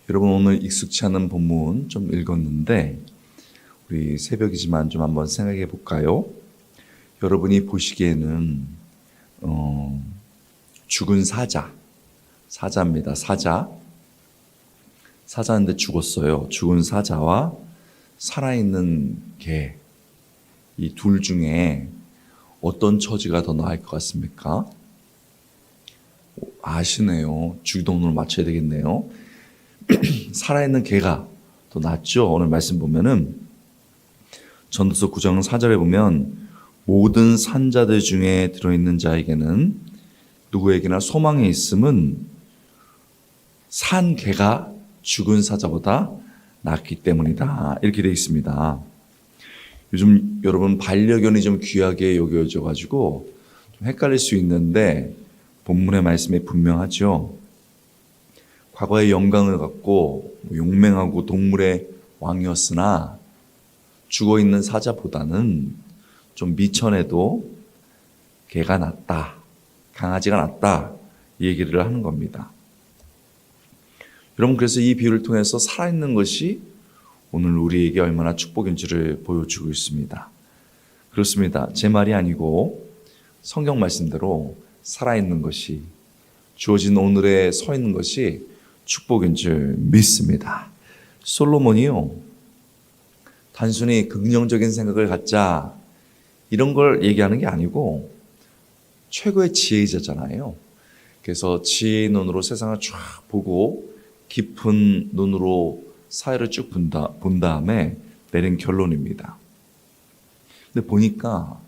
여러분, 오늘 익숙치 않은 본문 좀 읽었는데 우리 새벽이지만 좀 한번 생각해 볼까요? 여러분이 보시기에는 죽은 사자입니다. 사자인데 죽었어요. 죽은 사자와 살아있는 개, 이 둘 중에 어떤 처지가 더 나을 것 같습니까? 아시네요. 주기도문으로 맞춰야 되겠네요. 살아있는 개가 더 낫죠. 오늘 말씀 보면은 전도서 9장 4절에 보면 모든 산자들 중에 들어있는 자에게는 누구에게나 소망이 있음은 산 개가 죽은 사자보다 낫기 때문이다. 이렇게 되어 있습니다. 요즘 여러분 반려견이 좀 귀하게 여겨져 가지고 좀 헷갈릴 수 있는데 본문의 말씀에 분명하죠. 과거의 영광을 갖고 용맹하고 동물의 왕이었으나 죽어있는 사자보다는 좀 미천해도 개가 낫다, 강아지가 낫다, 이 얘기를 하는 겁니다. 여러분, 그래서 이 비유를 통해서 살아있는 것이 오늘 우리에게 얼마나 축복인지를 보여주고 있습니다. 그렇습니다. 제 말이 아니고 성경 말씀대로 살아있는 것이, 주어진 오늘에 서 있는 것이 축복인 줄 믿습니다. 솔로몬이요, 단순히 긍정적인 생각을 갖자 이런 걸 얘기하는 게 아니고 최고의 지혜자잖아요. 그래서 지혜의 눈으로 세상을 쫙 보고 깊은 눈으로 사회를 쭉 본 다음에 내린 결론입니다. 근데 보니까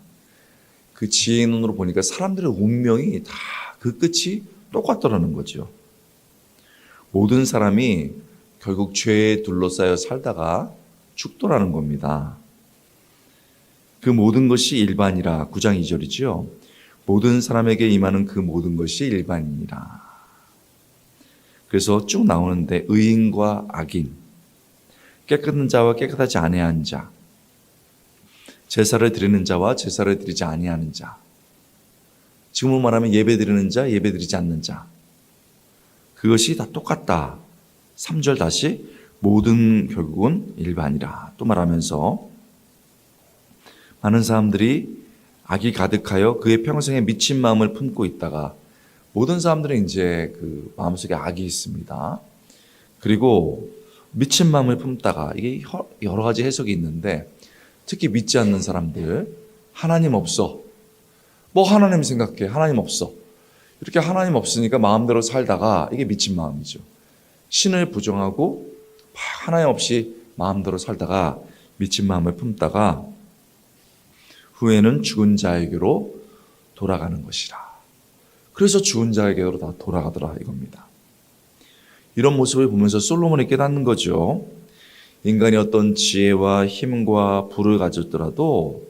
그 지혜의 눈으로 보니까 사람들의 운명이 다 그 끝이 똑같더라는 거죠. 모든 사람이 결국 죄에 둘러싸여 살다가 죽더라는 겁니다. 그 모든 것이 일반이라 9장 2절이죠. 모든 사람에게 임하는 그 모든 것이 일반이니라. 그래서 쭉 나오는데 의인과 악인, 깨끗한 자와 깨끗하지 아니한 자, 제사를 드리는 자와 제사를 드리지 아니하는 자, 지금으로 말하면 예배 드리는 자, 예배 드리지 않는 자, 그것이 다 똑같다. 3절 다시 모든 결국은 일반이라 또 말하면서 많은 사람들이 악이 가득하여 그의 평생에 미친 마음을 품고 있다가 모든 사람들은 이제 그 마음속에 악이 있습니다. 그리고 미친 마음을 품다가 이게 여러 가지 해석이 있는데 특히 믿지 않는 사람들, 하나님 없어. 뭐 하나님 생각해. 하나님 없어. 이렇게 하나님 없으니까 마음대로 살다가 이게 미친 마음이죠. 신을 부정하고 하나님 없이 마음대로 살다가 미친 마음을 품다가 후에는 죽은 자에게로 돌아가는 것이라. 그래서 죽은 자에게로 다 돌아가더라 이겁니다. 이런 모습을 보면서 솔로몬이 깨닫는 거죠. 인간이 어떤 지혜와 힘과 부를 가졌더라도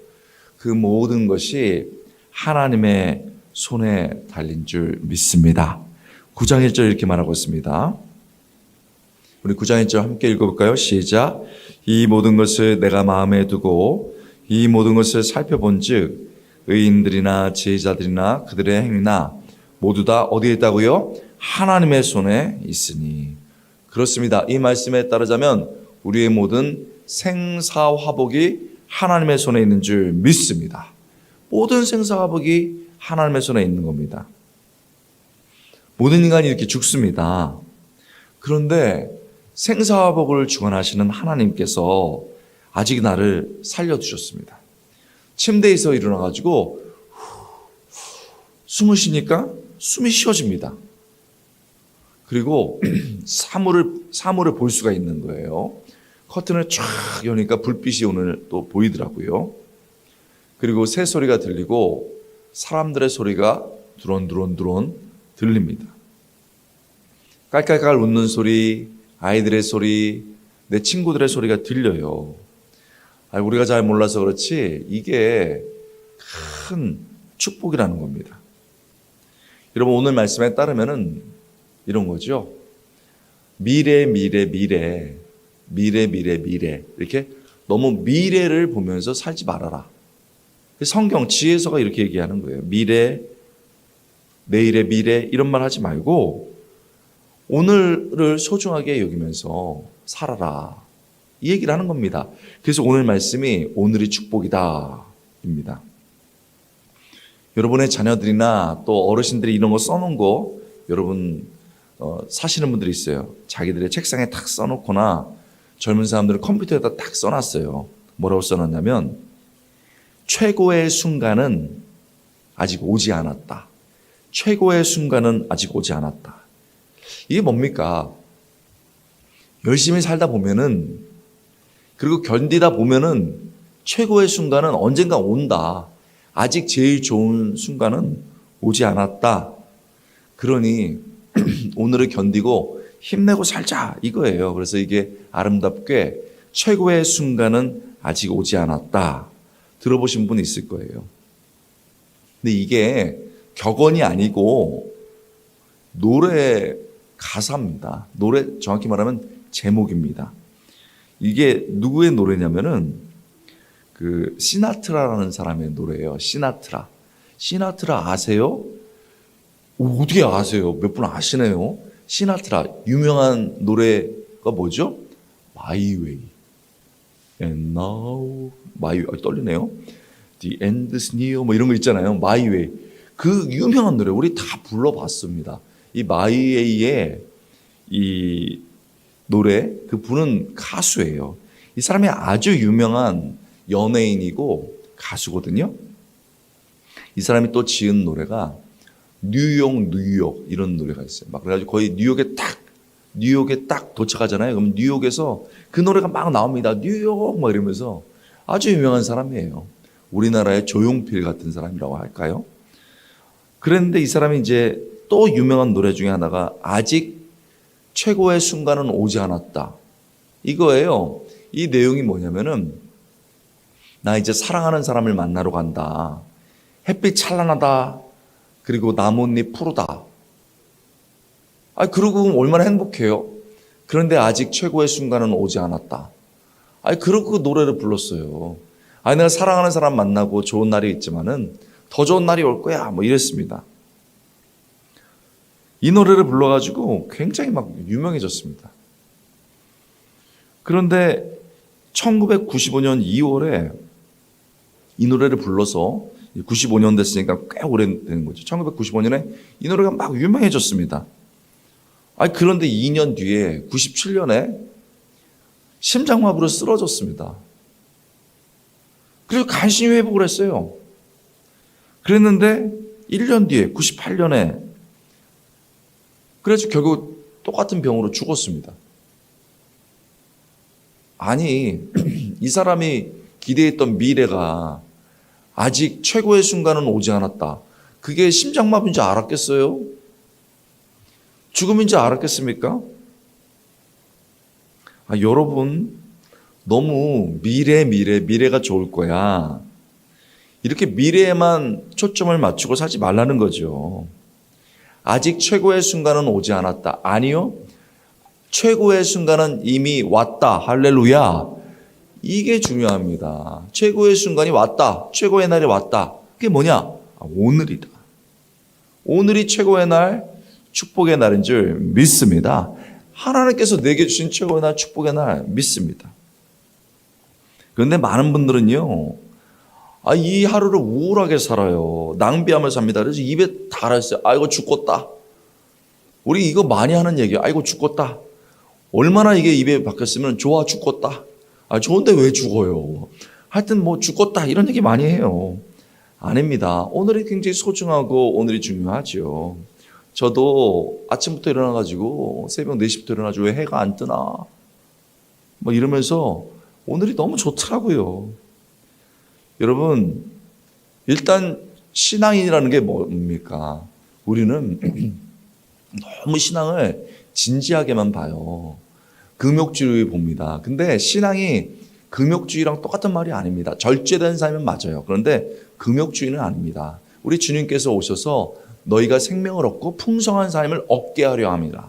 그 모든 것이 하나님의 손에 달린 줄 믿습니다. 9장 1절 이렇게 말하고 있습니다. 우리 9장 1절 함께 읽어볼까요? 시작. 이 모든 것을 내가 마음에 두고 이 모든 것을 살펴본 즉 의인들이나 지혜자들이나 그들의 행위나 모두 다 어디에 있다고요? 하나님의 손에 있으니. 그렇습니다. 이 말씀에 따르자면 우리의 모든 생사화복이 하나님의 손에 있는 줄 믿습니다. 모든 생사화복이 하나님의 손에 있는 겁니다. 모든 인간이 이렇게 죽습니다. 그런데 생사화복을 주관하시는 하나님께서 아직 나를 살려두셨습니다. 침대에서 일어나가지고 숨을 쉬니까 숨이 쉬어집니다. 그리고 사물을 볼 수가 있는 거예요. 커튼을 쫙 여니까 불빛이 오늘 또 보이더라고요. 그리고 새소리가 들리고 사람들의 소리가 두런두런 들립니다. 깔깔깔 웃는 소리, 아이들의 소리, 내 친구들의 소리가 들려요. 우리가 잘 몰라서 그렇지 이게 큰 축복이라는 겁니다. 여러분, 오늘 말씀에 따르면은 이런 거죠. 미래 이렇게 너무 미래를 보면서 살지 말아라. 성경 지혜서가 이렇게 얘기하는 거예요. 미래, 내일의 미래 이런 말 하지 말고 오늘을 소중하게 여기면서 살아라. 이 얘기를 하는 겁니다. 그래서 오늘 말씀이 오늘이 축복이다 입니다. 여러분의 자녀들이나 또 어르신들이 이런 거 써놓은 거 여러분 사시는 분들이 있어요. 자기들의 책상에 탁 써놓거나 젊은 사람들은 컴퓨터에다 딱 써놨어요. 뭐라고 써놨냐면 최고의 순간은 아직 오지 않았다. 최고의 순간은 아직 오지 않았다. 이게 뭡니까? 열심히 살다 보면은, 그리고 견디다 보면은 최고의 순간은 언젠가 온다. 아직 제일 좋은 순간은 오지 않았다. 그러니 오늘을 견디고 힘내고 살자 이거예요. 그래서 이게 아름답게 최고의 순간은 아직 오지 않았다. 들어보신 분 있을 거예요. 근데 이게 격언이 아니고 노래 가사입니다. 노래 정확히 말하면 제목입니다. 이게 누구의 노래냐면은 그 시나트라라는 사람의 노래예요. 시나트라. 시나트라 아세요? 어떻게 아세요? 몇 분 아시네요. 시나트라 유명한 노래가 뭐죠? My Way. And now My Way. 떨리네요. The end is near 뭐 이런 거 있잖아요. My Way. 그 유명한 노래 우리 다 불러봤습니다. 이 My Way의 이 노래 그 분은 가수예요. 이 사람이 아주 유명한 연예인이고 가수거든요. 이 사람이 또 지은 노래가 뉴욕 이런 노래가 있어요. 막 그래가지고 거의 뉴욕에 딱 도착하잖아요. 그럼 뉴욕에서 그 노래가 막 나옵니다. 뉴욕 막 이러면서 아주 유명한 사람이에요. 우리나라의 조용필 같은 사람이라고 할까요? 그런데 이 사람이 이제 또 유명한 노래 중에 하나가 아직 최고의 순간은 오지 않았다. 이거예요. 이 내용이 뭐냐면은 나 이제 사랑하는 사람을 만나러 간다. 햇빛 찬란하다. 그리고 나뭇잎 푸르다. 그러고 얼마나 행복해요. 그런데 아직 최고의 순간은 오지 않았다. 그러고 그 노래를 불렀어요. 내가 사랑하는 사람 만나고 좋은 날이 있지만은 더 좋은 날이 올 거야. 뭐 이랬습니다. 이 노래를 불러가지고 굉장히 막 유명해졌습니다. 그런데 1995년 2월에 이 노래를 불러서 95년 됐으니까 꽤 오래된 거죠. 1995년에 이 노래가 막 유명해졌습니다. 그런데 2년 뒤에 97년에 심장마비로 쓰러졌습니다. 그래서 간신히 회복을 했어요. 그랬는데 1년 뒤에 98년에 그래서 결국 똑같은 병으로 죽었습니다. 이 사람이 기대했던 미래가 아직 최고의 순간은 오지 않았다. 그게 심장마비인 줄 알았겠어요? 죽음인 줄 알았겠습니까? 여러분, 너무 미래가 좋을 거야. 이렇게 미래에만 초점을 맞추고 살지 말라는 거죠. 아직 최고의 순간은 오지 않았다. 아니요. 최고의 순간은 이미 왔다. 할렐루야. 이게 중요합니다. 최고의 순간이 왔다. 최고의 날이 왔다. 그게 뭐냐? 오늘이다. 오늘이 최고의 날, 축복의 날인 줄 믿습니다. 하나님께서 내게 주신 최고의 날, 축복의 날 믿습니다. 그런데 많은 분들은요, 이 하루를 우울하게 살아요. 낭비하며 삽니다. 그래서 입에 달았어요. 아이고 죽겠다. 우리 이거 많이 하는 얘기예요. 아이고 죽겠다. 얼마나 이게 입에 박혔으면 좋아 죽겠다. 좋은데 왜 죽어요? 하여튼 뭐 죽겠다 이런 얘기 많이 해요. 아닙니다. 오늘이 굉장히 소중하고 오늘이 중요하죠. 저도 아침부터 일어나가지고 새벽 4시부터 일어나가지고 왜 해가 안 뜨나 뭐 이러면서 오늘이 너무 좋더라고요. 여러분, 일단 신앙이라는 게 뭡니까? 우리는 너무 신앙을 진지하게만 봐요. 금욕주의 봅니다. 근데 신앙이 금욕주의랑 똑같은 말이 아닙니다. 절제된 삶은 맞아요. 그런데 금욕주의는 아닙니다. 우리 주님께서 오셔서 너희가 생명을 얻고 풍성한 삶을 얻게 하려 합니다.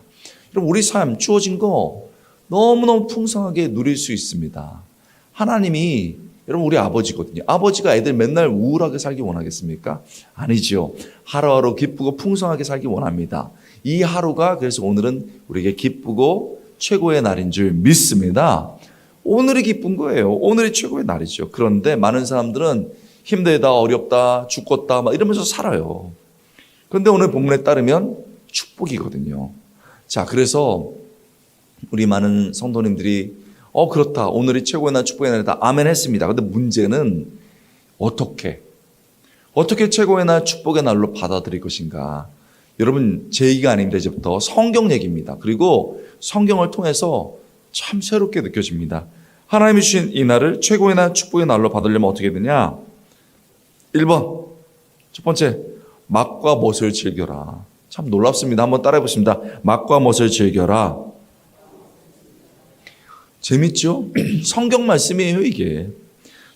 여러분, 우리 삶 주어진 거 너무너무 풍성하게 누릴 수 있습니다. 하나님이 여러분 우리 아버지거든요. 아버지가 애들 맨날 우울하게 살기 원하겠습니까? 아니죠. 하루하루 기쁘고 풍성하게 살기 원합니다. 이 하루가 그래서 오늘은 우리에게 기쁘고 최고의 날인 줄 믿습니다. 오늘이 기쁜 거예요. 오늘이 최고의 날이죠. 그런데 많은 사람들은 힘들다, 어렵다, 죽겠다 막 이러면서 살아요. 그런데 오늘 본문에 따르면 축복이거든요. 자, 그래서 우리 많은 성도님들이 그렇다. 오늘이 최고의 날, 축복의 날이다. 아멘 했습니다. 근데 문제는 어떻게 최고의 날, 축복의 날로 받아들일 것인가. 여러분, 제 얘기가 아닙니다. 이제부터 성경 얘기입니다. 그리고 성경을 통해서 참 새롭게 느껴집니다. 하나님이 주신 이 날을 최고의 날, 축복의 날로 받으려면 어떻게 되냐? 1번, 첫 번째, 맛과 멋을 즐겨라. 참 놀랍습니다. 한번 따라해 보십니다. 맛과 멋을 즐겨라. 재밌죠? 성경 말씀이에요, 이게.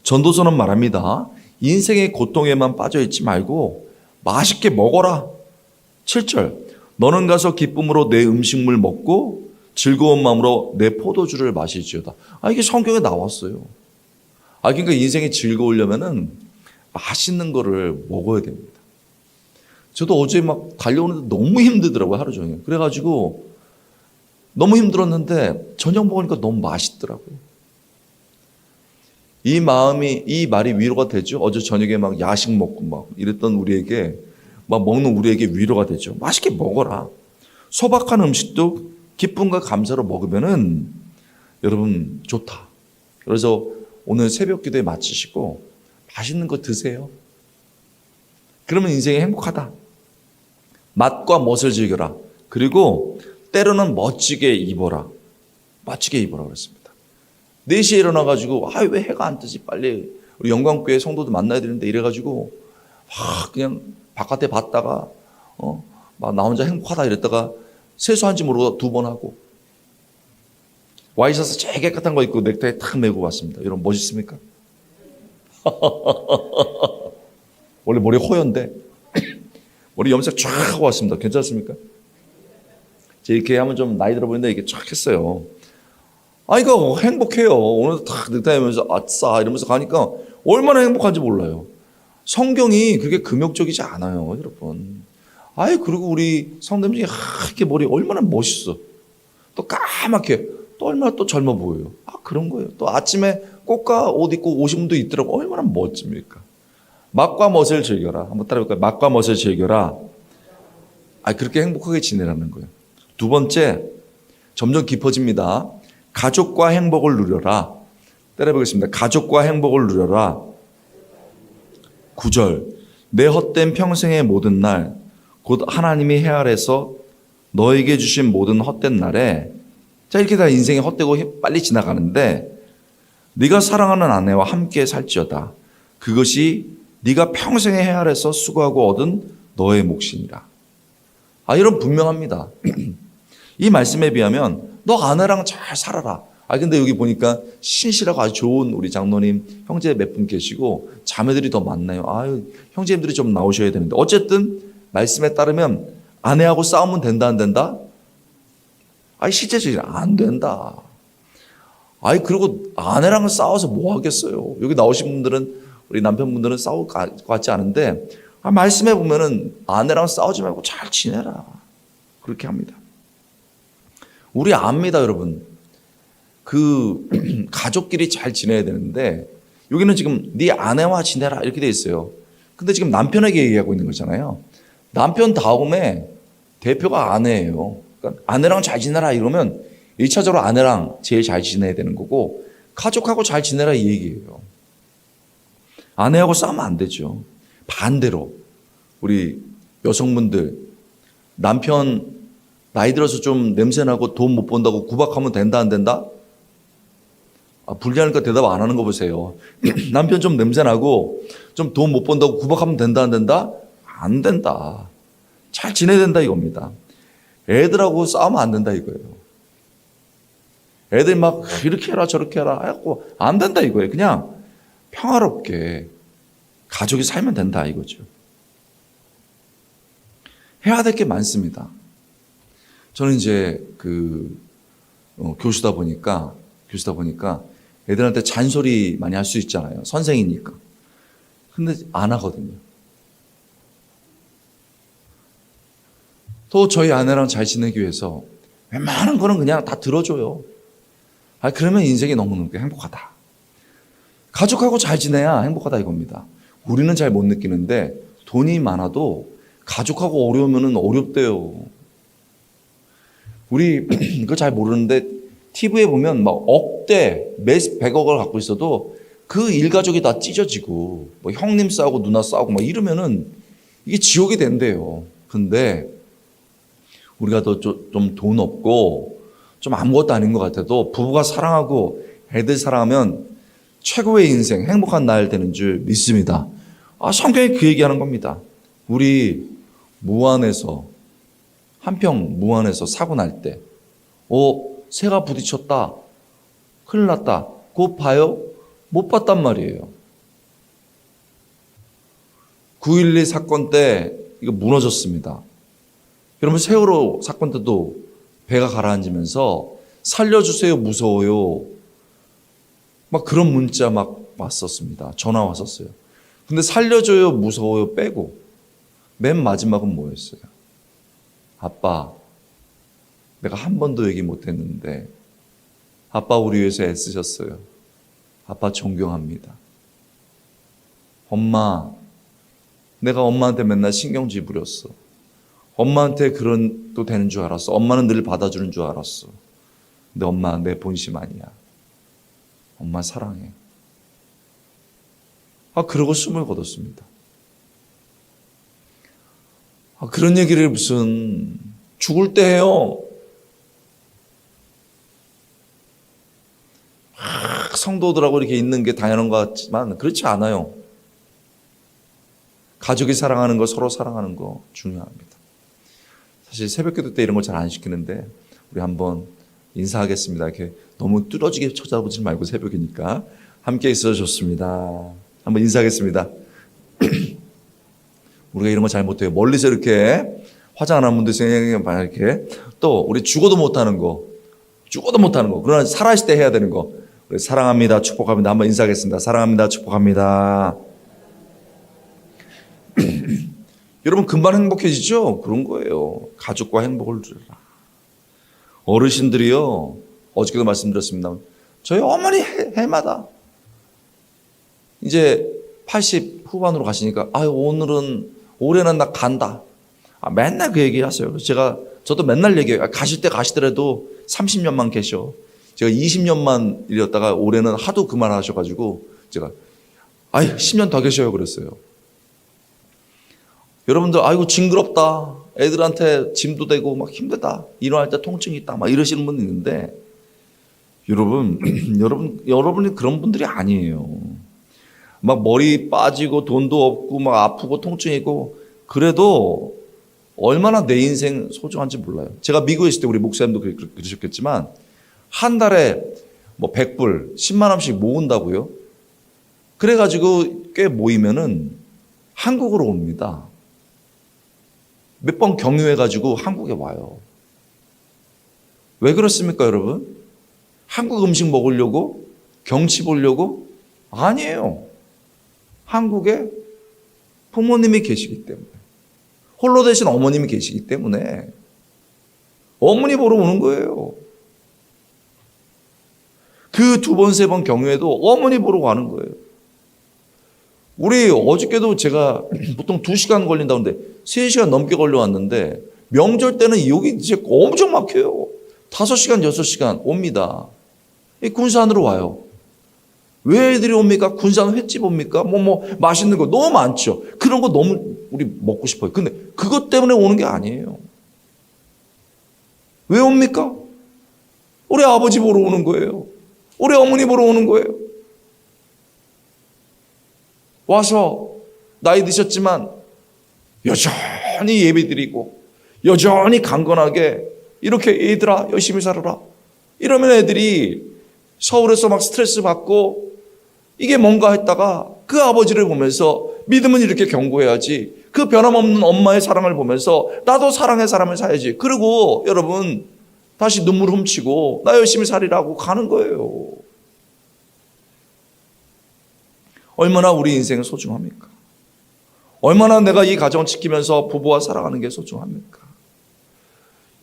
전도서는 말합니다. 인생의 고통에만 빠져있지 말고 맛있게 먹어라. 7절, 너는 가서 기쁨으로 내 음식물 먹고 즐거운 마음으로 내 포도주를 마실지어다. 이게 성경에 나왔어요. 그러니까 인생이 즐거우려면은 맛있는 거를 먹어야 됩니다. 저도 어제 막 달려오는데 너무 힘들더라고요, 하루 종일. 그래가지고 너무 힘들었는데 저녁 먹으니까 너무 맛있더라고요. 이 말이 위로가 되죠. 어제 저녁에 막 야식 먹고 막 이랬던 우리에게, 막 먹는 우리에게 위로가 되죠. 맛있게 먹어라. 소박한 음식도 기쁨과 감사로 먹으면은 여러분 좋다. 그래서 오늘 새벽 기도에 마치시고 맛있는 거 드세요. 그러면 인생이 행복하다. 맛과 멋을 즐겨라. 그리고 때로는 멋지게 입어라. 멋지게 입어라 그랬습니다. 4시에 일어나가지고 왜 해가 안 뜨지? 빨리 우리 영광교회 성도들 만나야 되는데 이래가지고 그냥 바깥에 봤다가 막 나 혼자 행복하다 이랬다가 세수한지 모르고 2번 하고 와이셔츠 제일 깨끗한 거 입고 넥타이 탁 메고 왔습니다. 여러분 멋있습니까? 원래 머리 호연데 머리 염색 쫙 하고 왔습니다. 괜찮습니까? 제 이렇게 하면 좀 나이 들어 보이는데 이게 쫙 했어요. 이거 행복해요. 오늘도 탁 넥타이 하면서 아싸 이러면서 가니까 얼마나 행복한지 몰라요. 성경이 그렇게 금욕적이지 않아요, 여러분. 그리고 우리 성도님이 이렇게 머리 얼마나 멋있어. 또 까맣게, 또 얼마나 또 젊어 보여요. 그런 거예요. 또 아침에 꽃가 옷 입고 오신 분도 있더라고. 얼마나 멋집니까? 맛과 멋을 즐겨라. 한번 따라해볼까요? 맛과 멋을 즐겨라. 그렇게 행복하게 지내라는 거예요. 2번째, 점점 깊어집니다. 가족과 행복을 누려라. 따라해보겠습니다. 가족과 행복을 누려라. 9절, 내 헛된 평생의 모든 날, 곧 하나님이 헤아려서 너에게 주신 모든 헛된 날에, 자, 이렇게 다 인생이 헛되고 빨리 지나가는데, 네가 사랑하는 아내와 함께 살지어다. 그것이 네가 평생에 헤아려서 수고하고 얻은 너의 몫이니라. 이런 분명합니다. 이 말씀에 비하면 너 아내랑 잘 살아라. 근데 여기 보니까 신실하고 아주 좋은 우리 장로님, 형제 몇 분 계시고 자매들이 더 많나요? 형제님들이 좀 나오셔야 되는데 어쨌든 말씀에 따르면 아내하고 싸우면 된다 안 된다? 실제적으로 안 된다. 그리고 아내랑 싸워서 뭐 하겠어요? 여기 나오신 분들은 우리 남편분들은 싸울 것 같지 않은데 말씀해 보면은 아내랑 싸우지 말고 잘 지내라. 그렇게 합니다. 우리 압니다, 여러분. 가족끼리 잘 지내야 되는데 여기는 지금 네 아내와 지내라 이렇게 돼 있어요. 근데 지금 남편에게 얘기하고 있는 거잖아요. 남편 다음에 대표가 아내예요. 그러니까 아내랑 잘 지내라 이러면 1차적으로 아내랑 제일 잘 지내야 되는 거고 가족하고 잘 지내라 이 얘기예요. 아내하고 싸우면 안 되죠. 반대로 우리 여성분들 남편 나이 들어서 좀 냄새나고 돈 못 번다고 구박하면 된다 안 된다? 불리하니까 대답 안 하는 거 보세요. 남편 좀 냄새나고 좀 돈 못 번다고 구박하면 된다 안 된다? 안 된다. 잘 지내야 된다 이겁니다. 애들하고 싸우면 안 된다 이거예요. 애들 막 이렇게 해라 저렇게 해라 하고 안 된다 이거예요. 그냥 평화롭게 가족이 살면 된다 이거죠. 해야 될 게 많습니다. 저는 이제 교수다 보니까 애들한테 잔소리 많이 할 수 있잖아요. 선생이니까. 근데 안 하거든요. 또 저희 아내랑 잘 지내기 위해서 웬만한 거는 그냥 다 들어줘요. 그러면 인생이 너무 행복하다. 가족하고 잘 지내야 행복하다 이겁니다. 우리는 잘 못 느끼는데 돈이 많아도 가족하고 어려우면 어렵대요. 우리 그거 잘 모르는데 TV에 보면 막 억대, 몇 100억을 갖고 있어도 그 일가족이 다 찢어지고 뭐 형님 싸우고 누나 싸우고 막 이러면은 이게 지옥이 된대요. 근데 우리가 더 좀 돈 없고 좀 아무것도 아닌 것 같아도 부부가 사랑하고 애들 사랑하면 최고의 인생, 행복한 날 되는 줄 믿습니다. 성경이 그 얘기하는 겁니다. 우리 무안에서 한평 무안에서 사고 날 때, 새가 부딪혔다, 큰일 났다. 그거 봐요? 못 봤단 말이에요. 9.12 사건 때 이거 무너졌습니다. 여러분 세월호 사건 때도 배가 가라앉으면서 살려주세요 무서워요 막 그런 문자 막 왔었습니다. 전화 왔었어요. 근데 살려줘요 무서워요 빼고 맨 마지막은 뭐였어요? 아빠 내가 한 번도 얘기 못했는데 아빠 우리 위해서 애쓰셨어요. 아빠 존경합니다. 엄마 내가 엄마한테 맨날 신경질 부렸어. 엄마한테 그런 또 되는 줄 알았어. 엄마는 늘 받아주는 줄 알았어. 근데 엄마 내 본심 아니야. 엄마 사랑해. 그러고 숨을 거뒀습니다. 그런 얘기를 무슨 죽을 때 해요. 성도들하고 이렇게 있는 게 당연한 것 같지만 그렇지 않아요. 가족이 사랑하는 거, 서로 사랑하는 거 중요합니다. 사실 새벽기도 때 이런 걸 잘 안 시키는데 우리 한번 인사하겠습니다. 이렇게 너무 뚫어지게 쳐다보지 말고 새벽이니까 함께 있어서 좋습니다. 한번 인사하겠습니다. 우리가 이런 거 잘 못해요. 멀리서 이렇게 화장 안 한 분들 이렇게 또 우리 죽어도 못하는 거 그러나 살아있을 때 해야 되는 거 우리 사랑합니다 축복합니다 한번 인사하겠습니다. 사랑합니다 축복합니다. 여러분 금방 행복해지죠? 그런 거예요. 가족과 행복을 누려라. 어르신들이요 어저께도 말씀드렸습니다. 저희 어머니 해마다 이제 80 후반으로 가시니까 올해는 나 간다. 맨날 그 얘기 하세요. 저도 맨날 얘기해요. 가시더라도 30년만 계셔. 제가 20년만 일했다가 올해는 하도 그 말 하셔가지고 제가 10년 더 계셔요 그랬어요. 여러분들 징그럽다. 애들한테 짐도 되고 막 힘들다. 일어날 때 통증이 있다. 막 이러시는 분 있는데 여러분이 그런 분들이 아니에요. 막 머리 빠지고 돈도 없고 막 아프고 통증이고 그래도 얼마나 내 인생 소중한지 몰라요. 제가 미국에 있을 때 우리 목사님도 그러셨겠지만 한 달에 뭐 100불, 10만 원씩 모은다고요. 그래가지고 꽤 모이면은 한국으로 옵니다. 몇 번 경유해가지고 한국에 와요. 왜 그렇습니까, 여러분? 한국 음식 먹으려고? 경치 보려고? 아니에요. 한국에 부모님이 계시기 때문에. 홀로 되신 어머님이 계시기 때문에 어머니 보러 오는 거예요. 그 2번, 3번 경유해도 어머니 보러 가는 거예요. 우리 어저께도 제가 보통 2시간 걸린다는데 3시간 넘게 걸려왔는데 명절 때는 여기 이제 엄청 막혀요. 5시간, 6시간 옵니다. 군산으로 와요. 왜 애들이 옵니까? 군산 횟집 옵니까? 맛있는 거 너무 많죠. 그런 거 너무 우리 먹고 싶어요. 근데 그것 때문에 오는 게 아니에요. 왜 옵니까? 우리 아버지 보러 오는 거예요. 우리 어머니 보러 오는 거예요. 와서 나이 드셨지만 여전히 예배드리고 여전히 강건하게 이렇게 얘들아 열심히 살아라. 이러면 애들이 서울에서 막 스트레스 받고 이게 뭔가 했다가 그 아버지를 보면서 믿음은 이렇게 견고해야지. 그 변함없는 엄마의 사랑을 보면서 나도 사랑의 사람을 살아야지. 그리고 여러분 다시 눈물 훔치고 나 열심히 살이라고 가는 거예요. 얼마나 우리 인생은 소중합니까? 얼마나 내가 이 가정 지키면서 부부와 살아가는 게 소중합니까?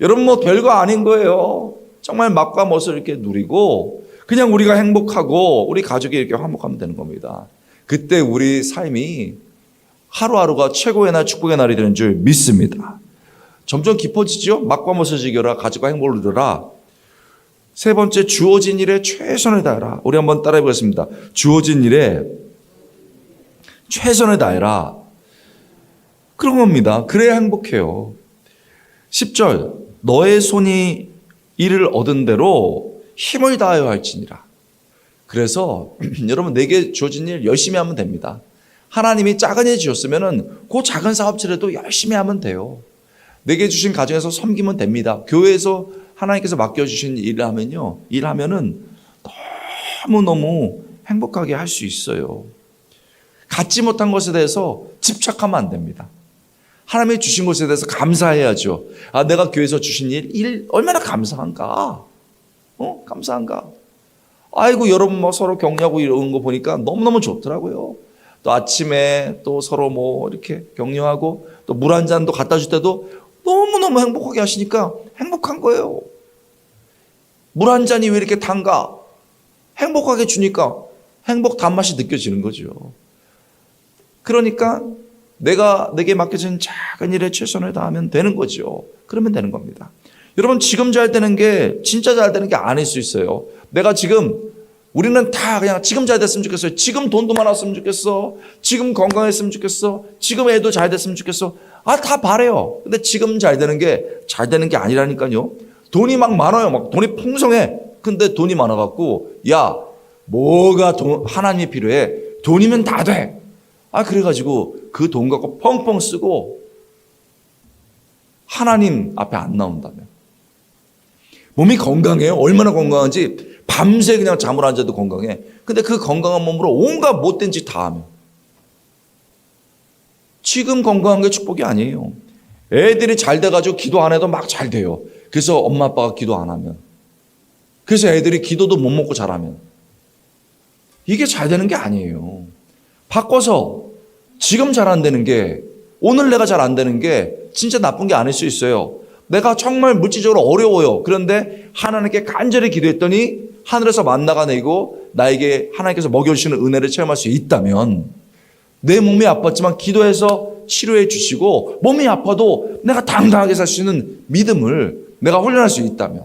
여러분 뭐 별거 아닌 거예요. 정말 맛과 멋을 이렇게 누리고 그냥 우리가 행복하고 우리 가족이 이렇게 화목하면 되는 겁니다. 그때 우리 삶이 하루하루가 최고의 날, 축복의 날이 되는 줄 믿습니다. 점점 깊어지죠? 맛과 멋을 즐겨라, 가족과 행복을 누려라. 세 번째, 주어진 일에 최선을 다해라. 우리 한번 따라해 보겠습니다. 주어진 일에 최선을 다해라. 그런 겁니다. 그래야 행복해요. 10절, 너의 손이 이를 얻은 대로 힘을 다하여 할지니라. 그래서 여러분 내게 주어진 일 열심히 하면 됩니다. 하나님이 작은 일 주셨으면은 그 작은 사업체라도 열심히 하면 돼요. 내게 주신 가정에서 섬기면 됩니다. 교회에서 하나님께서 맡겨주신 일을 하면요, 일하면은 너무너무 행복하게 할 수 있어요. 갖지 못한 것에 대해서 집착하면 안 됩니다. 하나님이 주신 것에 대해서 감사해야죠. 아, 내가 교회에서 주신 일 얼마나 감사한가? 감사한가? 아이고, 여러분 뭐 서로 격려하고 이런 거 보니까 너무너무 좋더라고요. 또 아침에 또 서로 뭐 이렇게 격려하고 또 물 한 잔도 갖다 줄 때도 너무너무 행복하게 하시니까 행복한 거예요. 물 한 잔이 왜 이렇게 단가? 행복하게 주니까 행복 단맛이 느껴지는 거죠. 그러니까 내게 맡겨진 작은 일에 최선을 다하면 되는 거죠. 그러면 되는 겁니다. 여러분, 지금 잘 되는 게 진짜 잘 되는 게 아닐 수 있어요. 내가 지금, 우리는 다 그냥 지금 잘 됐으면 좋겠어요. 지금 돈도 많았으면 좋겠어. 지금 건강했으면 좋겠어. 지금 애도 잘 됐으면 좋겠어. 아, 다 바래요. 근데 지금 잘 되는 게 아니라니까요. 돈이 막 많아요. 막 돈이 풍성해. 근데 돈이 많아갖고, 야, 뭐가 하나님이 필요해? 돈이면 다 돼. 아, 그래가지고 그 돈 갖고 펑펑 쓰고 하나님 앞에 안 나온다면. 몸이 건강해요. 얼마나 건강한지 밤새 그냥 잠을 안 자도 건강해. 근데 그 건강한 몸으로 온갖 못된 짓 다 하면 지금 건강한 게 축복이 아니에요. 애들이 잘 돼가지고 기도 안 해도 막 잘 돼요. 그래서 엄마 아빠가 기도 안 하면, 그래서 애들이 기도도 못 먹고 자라면 이게 잘 되는 게 아니에요. 바꿔서 지금 잘 안 되는 게, 오늘 내가 잘 안 되는 게 진짜 나쁜 게 아닐 수 있어요. 내가 정말 물질적으로 어려워요. 그런데 하나님께 간절히 기도했더니 하늘에서 만나가 내리고 나에게 하나님께서 먹여주시는 은혜를 체험할 수 있다면, 내 몸이 아팠지만 기도해서 치료해 주시고 몸이 아파도 내가 당당하게 살 수 있는 믿음을 내가 훈련할 수 있다면,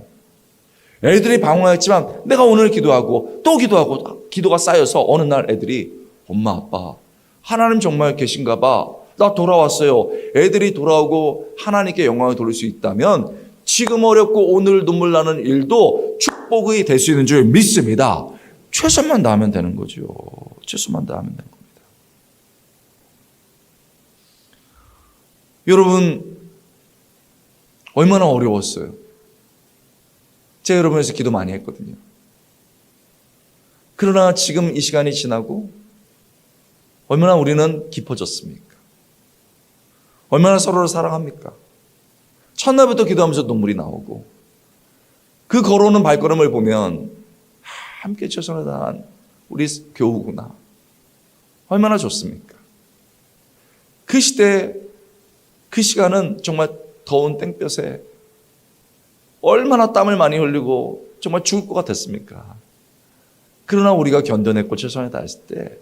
애들이 방황했지만 내가 오늘 기도하고 또 기도하고 기도가 쌓여서 어느 날 애들이 엄마 아빠 하나님 정말 계신가 봐, 나 돌아왔어요. 애들이 돌아오고 하나님께 영광을 돌릴 수 있다면 지금 어렵고 오늘 눈물 나는 일도 축복이 될 수 있는 줄 믿습니다. 최선만 다하면 되는 거죠. 최선만 다하면 되는 겁니다. 여러분, 얼마나 어려웠어요. 제가 여러분을 위해서 기도 많이 했거든요. 그러나 지금 이 시간이 지나고 얼마나 우리는 깊어졌습니까? 얼마나 서로를 사랑합니까? 첫날부터 기도하면서 눈물이 나오고 그 걸어오는 발걸음을 보면 함께 최선을 다한 우리 교우구나. 얼마나 좋습니까? 그 시대, 그 시간은 정말 더운 땡볕에 얼마나 땀을 많이 흘리고 정말 죽을 것 같았습니까? 그러나 우리가 견뎌냈고 최선을 다했을 때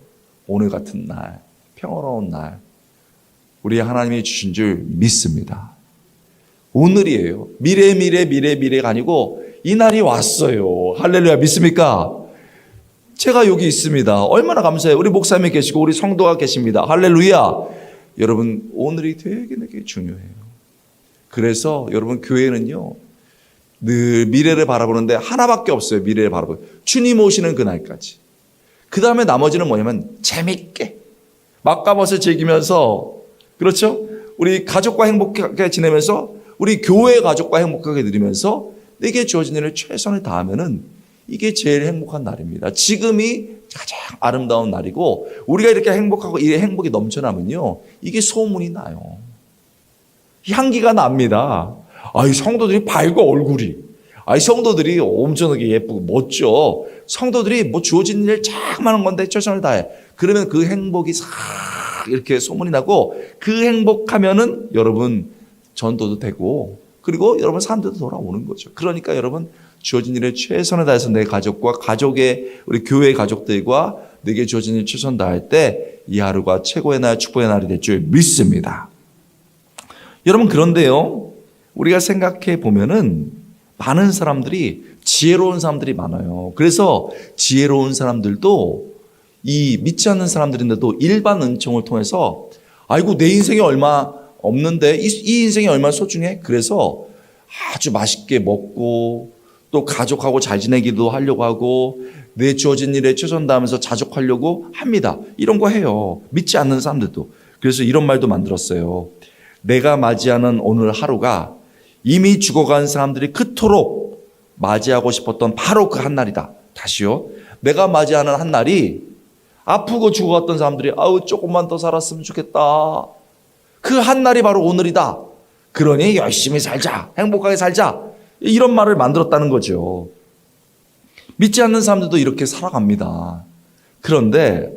오늘 같은 날, 평화로운 날, 우리 하나님이 주신 줄 믿습니다. 오늘이에요. 미래가 아니고 이 날이 왔어요. 할렐루야, 믿습니까? 제가 여기 있습니다. 얼마나 감사해요. 우리 목사님이 계시고 우리 성도가 계십니다. 할렐루야. 여러분, 오늘이 되게 중요해요. 그래서 여러분, 교회는요 늘 미래를 바라보는데 하나밖에 없어요. 미래를 바라보고 주님 오시는 그날까지. 그 다음에 나머지는 뭐냐면 재밌게 맛과멋을 즐기면서, 그렇죠? 우리 가족과 행복하게 지내면서 우리 교회 가족과 행복하게 누리면서 내게 주어진 일을 최선을 다하면은 이게 제일 행복한 날입니다. 지금이 가장 아름다운 날이고, 우리가 이렇게 행복하고 이 행복이 넘쳐나면요 이게 소문이 나요. 향기가 납니다. 이 성도들이 밝고 얼굴이, 성도들이 엄청나게 예쁘고 멋져. 성도들이 뭐 주어진 일 참 하는 건데 최선을 다해. 그러면 그 행복이 싹 이렇게 소문이 나고, 그 행복하면은 여러분 전도도 되고 그리고 여러분 사람들도 돌아오는 거죠. 그러니까 여러분 주어진 일에 최선을 다해서 내 가족과 가족의 우리 교회 가족들과 내게 주어진 일 최선 다할 때 이 하루가 최고의 날 축복의 날이 될 줄 믿습니다. 여러분 그런데요, 우리가 생각해 보면은 많은 사람들이 지혜로운 사람들이 많아요. 그래서 지혜로운 사람들도 이 믿지 않는 사람들인데도 일반 은총을 통해서 아이고 내 인생이 얼마 없는데 이 인생이 얼마나 소중해? 그래서 아주 맛있게 먹고 또 가족하고 잘 지내기도 하려고 하고 내 주어진 일에 최선 다하면서 자족하려고 합니다. 이런 거 해요. 믿지 않는 사람들도. 그래서 이런 말도 만들었어요. 내가 맞이하는 오늘 하루가 이미 죽어간 사람들이 그토록 맞이하고 싶었던 바로 그 한날이다. 다시요. 내가 맞이하는 한날이 아프고 죽어갔던 사람들이 아우 조금만 더 살았으면 좋겠다. 그 한날이 바로 오늘이다. 그러니 열심히 살자. 행복하게 살자. 이런 말을 만들었다는 거죠. 믿지 않는 사람들도 이렇게 살아갑니다. 그런데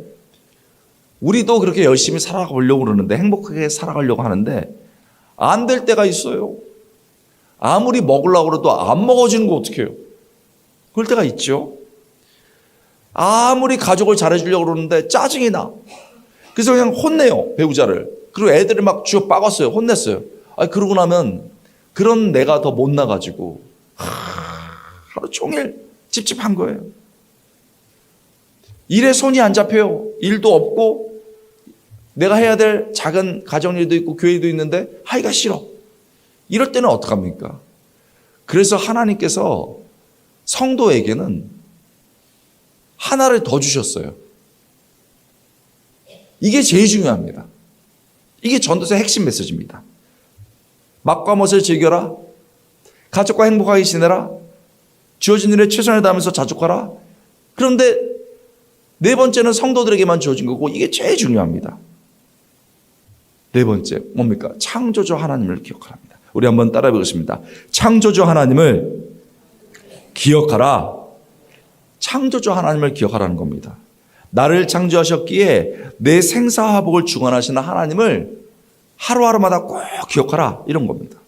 우리도 그렇게 열심히 살아가려고 그러는데 행복하게 살아가려고 하는데 안 될 때가 있어요. 아무리 먹으려고 해도 안 먹어지는 거 어떡해요? 그럴 때가 있죠. 아무리 가족을 잘해주려고 그러는데 짜증이 나. 그래서 그냥 혼내요, 배우자를. 그리고 애들을 막 쥐어 빠갔어요. 혼냈어요. 그러고 나면 그런 내가 더 못 나가지고 하루 종일 찝찝한 거예요. 일에 손이 안 잡혀요. 일도 없고 내가 해야 될 작은 가정일도 있고 교회도 있는데 하기가 싫어. 이럴 때는 어떡합니까? 그래서 하나님께서 성도에게는 하나를 더 주셨어요. 이게 제일 중요합니다. 이게 전도서의 핵심 메시지입니다. 맛과 멋을 즐겨라. 가족과 행복하게 지내라. 주어진 일에 최선을 다하면서 자족하라. 그런데 네 번째는 성도들에게만 주어진 거고 이게 제일 중요합니다. 네 번째 뭡니까? 창조주 하나님을 기억하랍니다. 우리 한번 따라해 보겠습니다. 창조주 하나님을 기억하라. 창조주 하나님을 기억하라는 겁니다. 나를 창조하셨기에 내 생사화복을 주관하시는 하나님을 하루하루마다 꼭 기억하라. 이런 겁니다.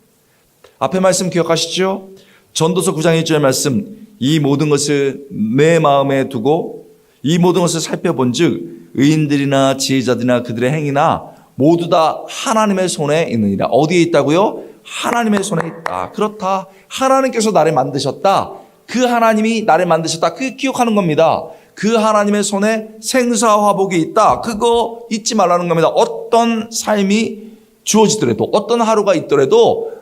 앞에 말씀 기억하시죠? 전도서 9장 1절 말씀, 이 모든 것을 내 마음에 두고 이 모든 것을 살펴본 즉 의인들이나 지혜자들이나 그들의 행위나 모두 다 하나님의 손에 있느니라. 어디에 있다고요? 하나님의 손에 있다. 그렇다. 하나님께서 나를 만드셨다. 그 하나님이 나를 만드셨다. 그게 기억하는 겁니다. 그 하나님의 손에 생사화복이 있다. 그거 잊지 말라는 겁니다. 어떤 삶이 주어지더라도 어떤 하루가 있더라도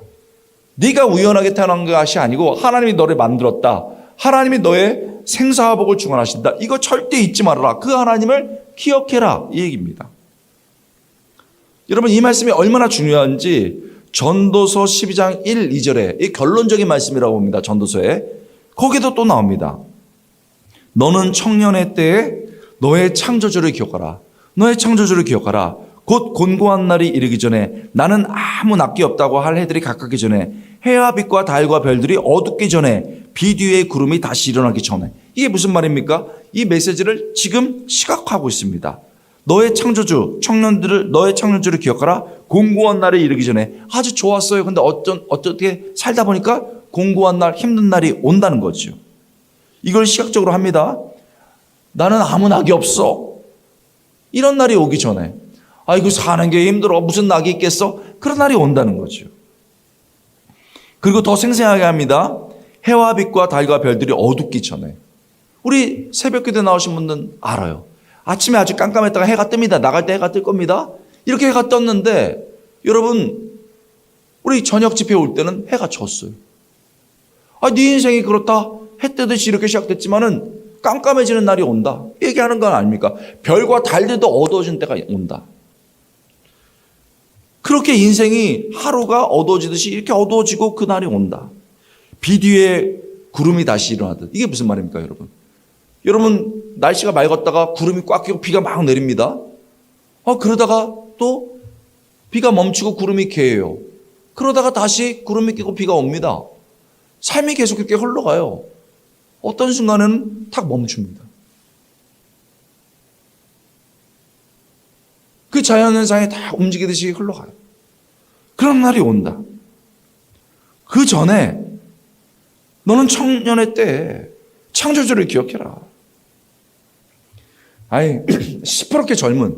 네가 우연하게 태어난 것이 아니고 하나님이 너를 만들었다. 하나님이 너의 생사화복을 주관하신다. 이거 절대 잊지 말아라. 그 하나님을 기억해라. 이 얘기입니다. 여러분 이 말씀이 얼마나 중요한지 전도서 12장 1, 2절에 이 결론적인 말씀이라고 봅니다. 전도서에. 거기도 또 나옵니다. 너는 청년의 때에 너의 창조주를 기억하라. 너의 창조주를 기억하라. 곧 곤고한 날이 이르기 전에 나는 아무 낙기 없다고 할 해들이 가깝기 전에 해와 빛과 달과 별들이 어둡기 전에 비 뒤에 구름이 다시 일어나기 전에. 이게 무슨 말입니까? 이 메시지를 지금 시각화하고 있습니다. 너의 창조주, 너의 창조주를 기억하라. 공고한 날에 이르기 전에. 아주 좋았어요. 근데 어떻게 살다 보니까 공고한 날, 힘든 날이 온다는 거죠. 이걸 시각적으로 합니다. 나는 아무 낙이 없어. 이런 날이 오기 전에. 아이고 사는 게 힘들어. 무슨 낙이 있겠어? 그런 날이 온다는 거죠. 그리고 더 생생하게 합니다. 해와 빛과 달과 별들이 어둡기 전에. 우리 새벽기도에 나오신 분들은 알아요. 아침에 아주 깜깜했다가 해가 뜹니다. 나갈 때 해가 뜰 겁니다. 이렇게 해가 떴는데 여러분 우리 저녁 집회 올 때는 해가 졌어요. 네 인생이 그렇다. 해 뜨듯이 이렇게 시작됐지만은 깜깜해지는 날이 온다. 얘기하는 건 아닙니까? 별과 달들도 어두워진 때가 온다. 그렇게 인생이 하루가 어두워지듯이 이렇게 어두워지고 그 날이 온다. 비 뒤에 구름이 다시 일어나듯. 이게 무슨 말입니까, 여러분? 여러분, 날씨가 맑았다가 구름이 꽉 끼고 비가 막 내립니다. 그러다가 또 비가 멈추고 구름이 개요. 그러다가 다시 구름이 끼고 비가 옵니다. 삶이 계속 이렇게 흘러가요. 어떤 순간은 탁 멈춥니다. 그 자연현상이 다 움직이듯이 흘러가요. 그런 날이 온다. 그 전에 너는 청년의 때에 창조주를 기억해라. 아니, 시퍼렇게 젊은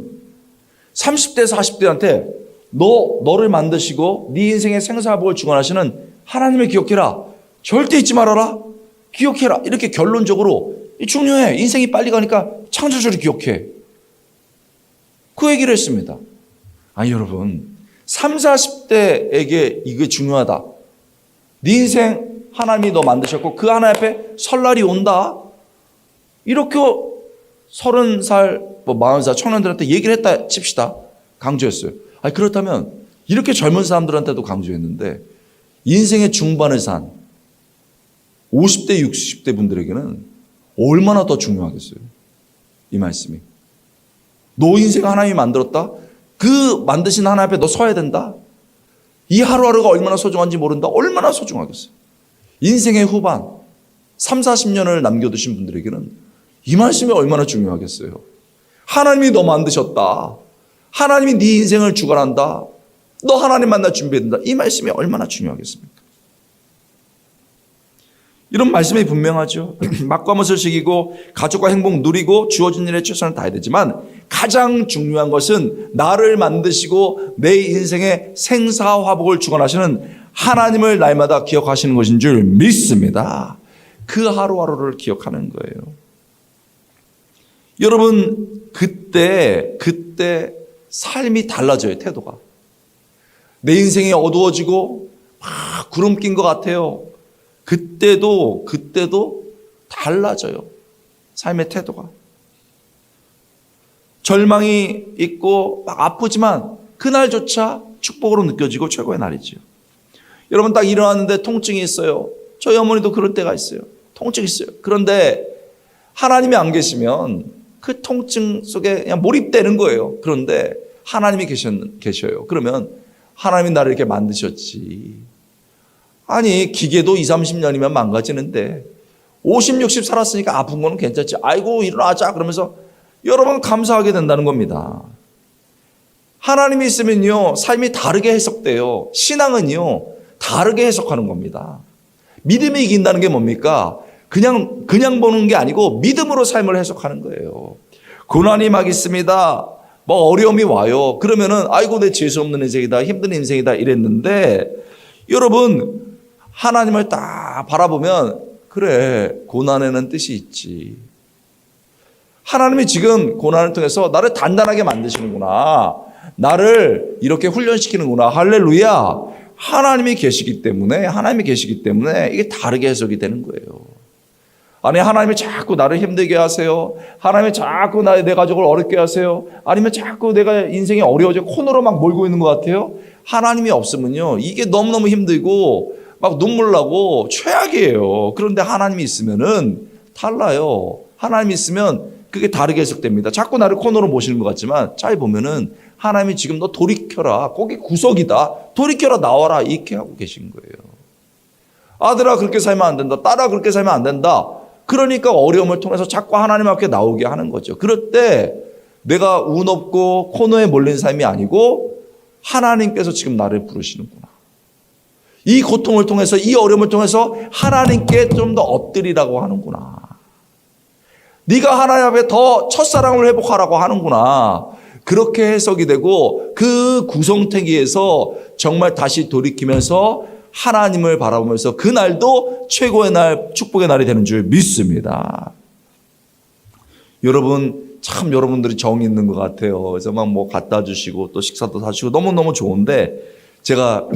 30대, 40대한테 너를 만드시고 네 인생의 생사복을 주관하시는 하나님을 기억해라. 절대 잊지 말아라. 기억해라. 이렇게 결론적으로 중요해. 인생이 빨리 가니까 창조주를 기억해. 그 얘기를 했습니다. 아니 여러분, 30, 40대에게 이게 중요하다. 네 인생 하나님이 너 만드셨고 그 하나님 앞에 설 날이 온다. 이렇게 30살, 40살 청년들한테 얘기를 했다 칩시다. 강조했어요. 아니 그렇다면 이렇게 젊은 사람들한테도 강조했는데 인생의 중반을 산 50대, 60대 분들에게는 얼마나 더 중요하겠어요. 이 말씀이. 너 인생 하나님이 만들었다? 그 만드신 하나님 앞에 너 서야 된다? 이 하루하루가 얼마나 소중한지 모른다? 얼마나 소중하겠어요. 인생의 후반 3, 40년을 남겨두신 분들에게는 이 말씀이 얼마나 중요하겠어요. 하나님이 너 만드셨다. 하나님이 네 인생을 주관한다. 너 하나님 만날 준비해야 된다. 이 말씀이 얼마나 중요하겠습니까? 이런 말씀이 분명하죠. 맛과맛을 즐기고 가족과 행복 누리고 주어진 일에 최선을 다해야 되지만 가장 중요한 것은 나를 만드시고 내 인생의 생사화복을 주관하시는 하나님을 날마다 기억하시는 것인 줄 믿습니다. 그 하루하루를 기억하는 거예요. 여러분 그때 삶이 달라져요. 태도가. 내 인생이 어두워지고 막 구름 낀 것 같아요. 그때도 달라져요. 삶의 태도가. 절망이 있고 막 아프지만 그날조차 축복으로 느껴지고 최고의 날이죠. 여러분 딱 일어났는데 통증이 있어요. 저희 어머니도 그럴 때가 있어요. 통증이 있어요. 그런데 하나님이 안 계시면 그 통증 속에 그냥 몰입되는 거예요. 그런데 하나님이 계셔요. 그러면 하나님이 나를 이렇게 만드셨지. 아니 기계도 20, 30년이면 망가지는데 50, 60 살았으니까 아픈 거는 괜찮지. 아이고 일어나자 그러면서 여러분 감사하게 된다는 겁니다. 하나님이 있으면요 삶이 다르게 해석돼요. 신앙은요 다르게 해석하는 겁니다. 믿음이 이긴다는 게 뭡니까? 그냥 보는 게 아니고 믿음으로 삶을 해석하는 거예요. 고난이 막 있습니다. 뭐 어려움이 와요. 그러면은 아이고 내 재수 없는 인생이다. 힘든 인생이다 이랬는데 여러분 하나님을 딱 바라보면 그래 고난에는 뜻이 있지. 하나님이 지금 고난을 통해서 나를 단단하게 만드시는구나. 나를 이렇게 훈련시키는구나. 할렐루야. 하나님이 계시기 때문에 이게 다르게 해석이 되는 거예요. 아니 하나님이 자꾸 나를 힘들게 하세요. 하나님이 자꾸 내 가족을 어렵게 하세요. 아니면 자꾸 내가 인생이 어려워져 코너로 막 몰고 있는 것 같아요. 하나님이 없으면요 이게 너무너무 힘들고 막 눈물 나고 최악이에요. 그런데 하나님이 있으면은 달라요. 하나님이 있으면 그게 다르게 해석됩니다. 자꾸 나를 코너로 모시는 것 같지만 잘 보면은 하나님이 지금 너 돌이켜라. 거기 구석이다. 돌이켜라 나와라. 이렇게 하고 계신 거예요. 아들아 그렇게 살면 안 된다. 딸아 그렇게 살면 안 된다. 그러니까 어려움을 통해서 자꾸 하나님 앞에 나오게 하는 거죠. 그럴 때 내가 운 없고 코너에 몰린 삶이 아니고 하나님께서 지금 나를 부르시는구나. 이 고통을 통해서 이 어려움을 통해서 하나님께 좀 더 엎드리라고 하는구나. 네가 하나님 앞에 더 첫사랑을 회복하라고 하는구나. 그렇게 해석이 되고 그 구성태기에서 정말 다시 돌이키면서 하나님을 바라보면서 그날도 최고의 날, 축복의 날이 되는 줄 믿습니다. 여러분, 참 여러분들이 정이 있는 것 같아요. 그래서 막 뭐 갖다 주시고 또 식사도 사주시고 너무너무 좋은데 제가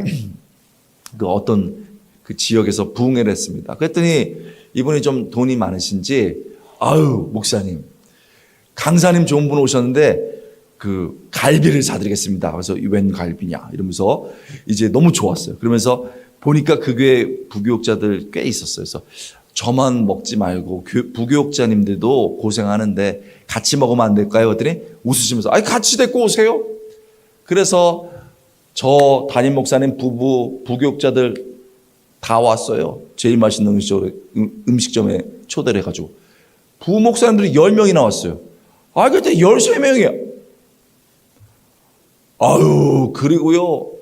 그 어떤 그 지역에서 부흥회를 했습니다. 그랬더니 이분이 좀 돈이 많으신지 아유, 목사님, 강사님 좋은 분 오셨는데 그 갈비를 사드리겠습니다. 그래서 웬 갈비냐 이러면서 이제 너무 좋았어요. 그러면서 보니까 그 교회 부교육자들 꽤 있었어요. 그래서 저만 먹지 말고 부교육자님들도 고생하는데 같이 먹으면 안 될까요? 그랬더니 웃으시면서 아니 같이 데리고 오세요. 그래서 저 담임 목사님 부교육자들 다 왔어요. 제일 맛있는 음식점에 초대를 해가지고 부목사님들이 10명이나 왔어요. 아 그때 13명이야. 아유 그리고요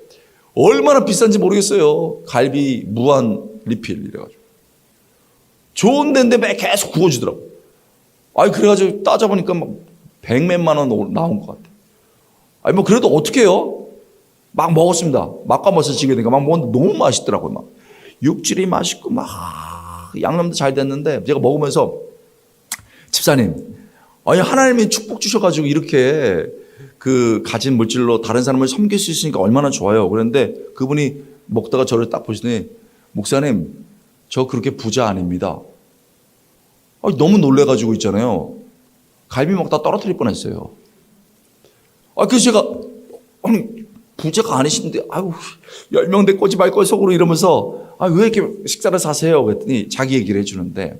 얼마나 비싼지 모르겠어요. 갈비 무한 리필 이래가지고. 좋은 데인데 계속 구워주더라고. 아니, 그래가지고 따져보니까 막 100몇만 원 나온 것 같아. 아니, 뭐, 그래도 어떻게 해요? 막 먹었습니다. 맛과 맛을 지게 되니까 막 먹었는데 너무 맛있더라고요. 막. 육질이 맛있고, 막, 양념도 잘 됐는데, 제가 먹으면서, 집사님, 아니, 하나님이 축복 주셔가지고 이렇게 그 가진 물질로 다른 사람을 섬길 수 있으니까 얼마나 좋아요. 그런데 그분이 먹다가 저를 딱 보시더니, 목사님, 저 그렇게 부자 아닙니다. 아니, 너무 놀래가지고 있잖아요. 갈비 먹다 떨어뜨릴 뻔했어요. 그래서 제가, 아니, 부자가 아니신데, 아유, 10명 내 꼬지 말 걸 속으로 이러면서, 왜 이렇게 식사를 사세요? 그랬더니 자기 얘기를 해주는데,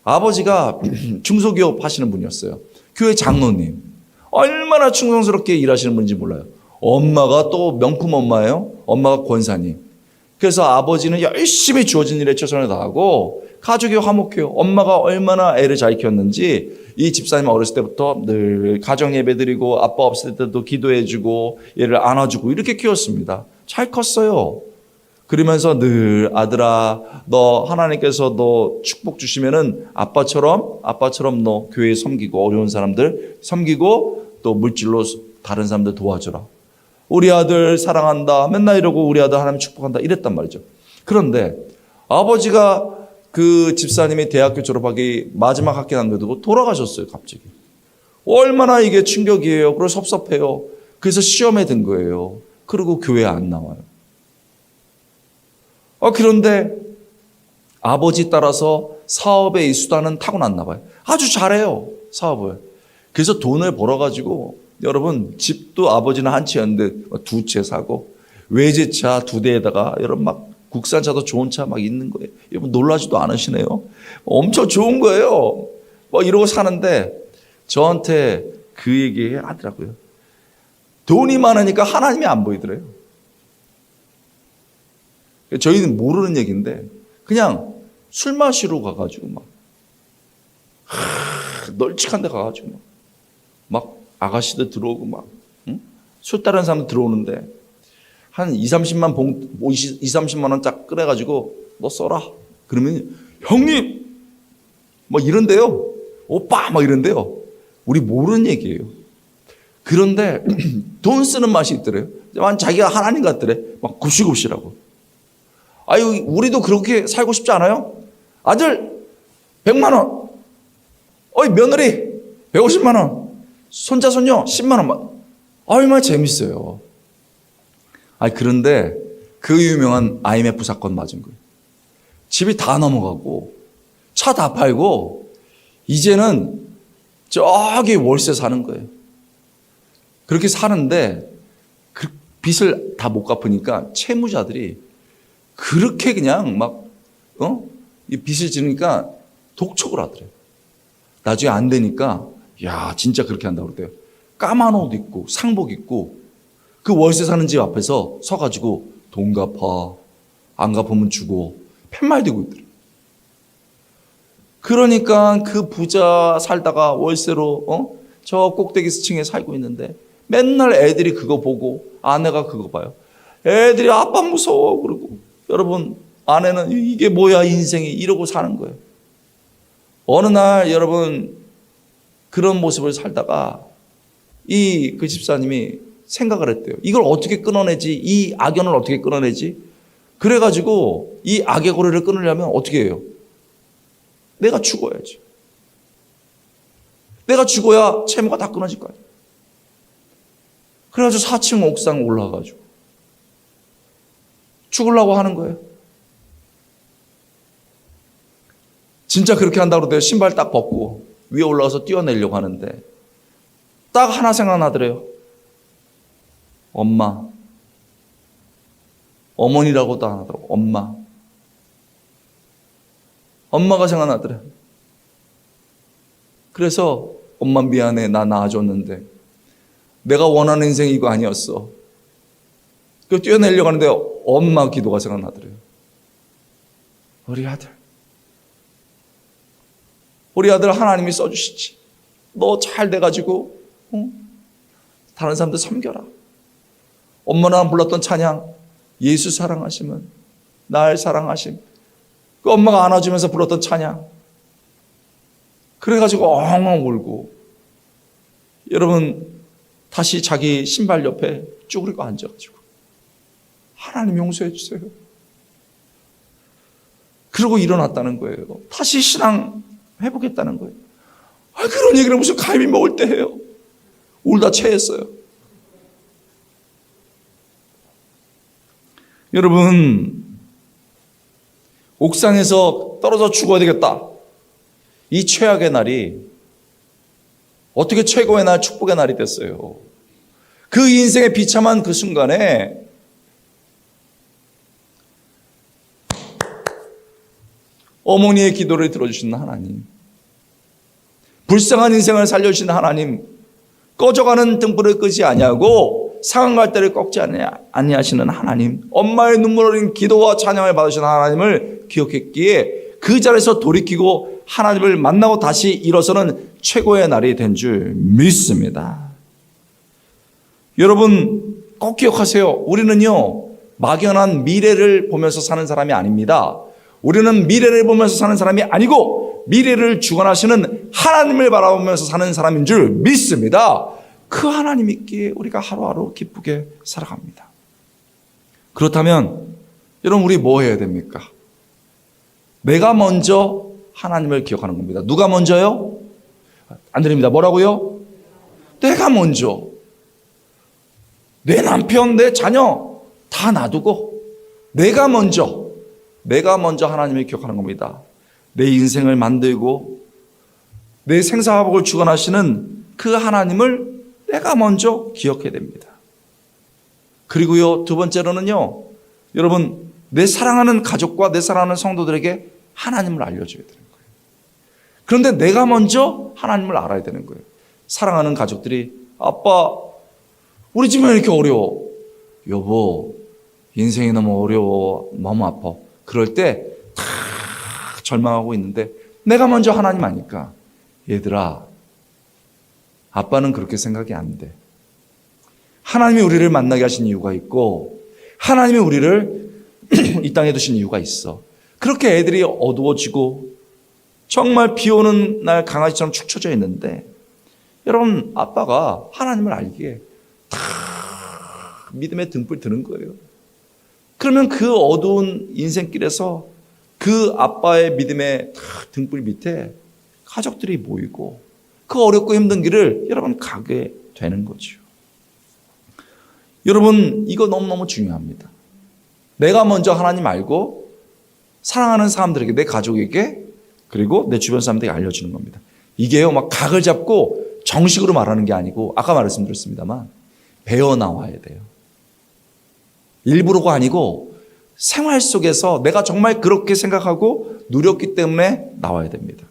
아버지가 중소기업 하시는 분이었어요. 교회 장로님. 얼마나 충성스럽게 일하시는 분인지 몰라요. 엄마가 또 명품 엄마예요. 엄마가 권사님. 그래서 아버지는 열심히 주어진 일에 최선을 다하고 가족이 화목해요. 엄마가 얼마나 애를 잘 키웠는지 이 집사님 어렸을 때부터 늘 가정 예배 드리고 아빠 없을 때도 기도해주고 얘를 안아주고 이렇게 키웠습니다. 잘 컸어요. 그러면서 늘 아들아, 너 하나님께서 너 축복 주시면은 아빠처럼 너 교회 섬기고 어려운 사람들 섬기고 또 물질로 다른 사람들 도와줘라. 우리 아들 사랑한다. 맨날 이러고 우리 아들 하나님 축복한다. 이랬단 말이죠. 그런데 아버지가 그 집사님이 대학교 졸업하기 마지막 학기 남겨두고 돌아가셨어요. 갑자기. 얼마나 이게 충격이에요. 그리고 섭섭해요. 그래서 시험에 든 거예요. 그리고 교회 안 나와요. 그런데 아버지 따라서 사업의 이 수단은 타고났나 봐요. 아주 잘해요. 사업을. 그래서 돈을 벌어가지고 여러분 집도 아버지는 한 채였는데 2채 사고 외제차 2대에다가 여러분 막 국산차도 좋은 차 막 있는 거예요. 여러분 놀라지도 않으시네요. 엄청 좋은 거예요. 이러고 사는데 저한테 그 얘기 하더라고요. 돈이 많으니까 하나님이 안 보이더래요. 저희는 모르는 얘기인데 그냥 술 마시러 가가지고 막 널찍한 데 가가지고 막 아가씨들 들어오고 막 술 따르는 사람들 들어오는데 한 30만 원 딱 꺼내가지고 너 써라. 그러면 형님 뭐 이런데요. 오빠 막 이런데요. 우리 모르는 얘기예요. 그런데 돈 쓰는 맛이 있더래요. 자기가 하나님 같더래. 막 굽시굽시라고. 우리도 그렇게 살고 싶지 않아요? 아들 100만 원. 며느리 150만 원. 손자 손녀 10만 원. 얼마나 재밌어요. 그런데 그 유명한 IMF 사건 맞은 거예요. 집이 다 넘어가고 차 다 팔고 이제는 저기 월세 사는 거예요. 그렇게 사는데 그 빚을 다 못 갚으니까 채무자들이 그렇게 그냥 이 빚을 지니까 독촉을 하더래요. 나중에 안 되니까 야 진짜 그렇게 한다고 그러대요. 까만 옷 입고 상복 입고 그 월세 사는 집 앞에서 서가지고 돈 갚아 안 갚으면 주고 팻말 들고 있더래요. 그러니까 그 부자 살다가 월세로 저 꼭대기 층에 살고 있는데 맨날 애들이 그거 보고 아내가 그거 봐요. 애들이 아빠 무서워 그러고 여러분 아내는 이게 뭐야 인생이 이러고 사는 거예요. 어느 날 여러분 그런 모습을 살다가 그 집사님이 생각을 했대요. 이걸 어떻게 끊어내지? 이 악연을 어떻게 끊어내지? 그래가지고 이 악의 고리를 끊으려면 어떻게 해요? 내가 죽어야지. 내가 죽어야 채무가 다 끊어질 거야. 그래가지고 4층 옥상 올라가가지고 죽으려고 하는 거예요. 진짜 그렇게 한다고 그러대요. 신발 딱 벗고 위에 올라가서 뛰어내려고 하는데 딱 하나 생각나더래요. 엄마. 어머니라고도 안 하더라고. 엄마. 엄마가 생각나더래요. 그래서 엄마 미안해. 나 낳아줬는데 내가 원하는 인생이 이거 아니었어. 그 뛰어내려고 하는데 엄마 기도가 생각나더래요. 우리 아들 하나님이 써주시지. 너 잘 돼가지고 다른 사람들 섬겨라. 엄마나 불렀던 찬양 예수 사랑하심은, 날 사랑하심, 그 엄마가 안아주면서 불렀던 찬양, 그래가지고 엉엉 울고, 여러분 다시 자기 신발 옆에 쭈그리고 앉아가지고 하나님 용서해 주세요. 그러고 일어났다는 거예요. 다시 신앙 해보겠다는 거예요. 그런 얘기를 무슨 갈비 먹을 때 해요. 울다 체했어요. 여러분, 옥상에서 떨어져 죽어야 되겠다, 이 최악의 날이 어떻게 최고의 날, 축복의 날이 됐어요. 그 인생의 비참한 그 순간에 어머니의 기도를 들어주시는 하나님, 불쌍한 인생을 살려주시는 하나님, 꺼져가는 등불을 끄지 아니하고 상한 갈대를 꺾지 아니하시는 하나님, 엄마의 눈물 어린 기도와 찬양을 받으시는 하나님을 기억했기에 그 자리에서 돌이키고 하나님을 만나고 다시 일어서는 최고의 날이 된 줄 믿습니다. 여러분 꼭 기억하세요. 우리는요, 막연한 미래를 보면서 사는 사람이 아닙니다. 우리는 미래를 보면서 사는 사람이 아니고 미래를 주관하시는 하나님을 바라보면서 사는 사람인 줄 믿습니다. 그 하나님 있기에 우리가 하루하루 기쁘게 살아갑니다. 그렇다면 여러분, 우리 뭐 해야 됩니까? 내가 먼저 하나님을 기억하는 겁니다. 누가 먼저요? 안 들립니다. 뭐라고요? 내가 먼저. 내 남편, 내 자녀 다 놔두고 내가 먼저 하나님을 기억하는 겁니다. 내 인생을 만들고 내 생사화복을 주관하시는 그 하나님을 내가 먼저 기억해야 됩니다. 그리고요, 두 번째로는요, 여러분, 내 사랑하는 가족과 내 사랑하는 성도들에게 하나님을 알려줘야 되는 거예요. 그런데 내가 먼저 하나님을 알아야 되는 거예요. 사랑하는 가족들이, 아빠, 우리 집은 왜 이렇게 어려워? 여보, 인생이 너무 어려워. 너무 아파. 그럴 때 다 절망하고 있는데 내가 먼저 하나님 아니까, 얘들아, 아빠는 그렇게 생각이 안 돼. 하나님이 우리를 만나게 하신 이유가 있고 하나님이 우리를 이 땅에 두신 이유가 있어. 그렇게 애들이 어두워지고 정말 비 오는 날 강아지처럼 축 처져 있는데, 여러분, 아빠가 하나님을 알기에 다 믿음의 등불 드는 거예요. 그러면 그 어두운 인생길에서 그 아빠의 믿음의 등불 밑에 가족들이 모이고 그 어렵고 힘든 길을 여러분 가게 되는 거죠. 여러분, 이거 너무너무 중요합니다. 내가 먼저 하나님 알고 사랑하는 사람들에게, 내 가족에게, 그리고 내 주변 사람들에게 알려주는 겁니다. 이게요, 막 각을 잡고 정식으로 말하는 게 아니고, 아까 말씀드렸습니다만 배워 나와야 돼요. 일부러가 아니고 생활 속에서 내가 정말 그렇게 생각하고 누렸기 때문에 나와야 됩니다.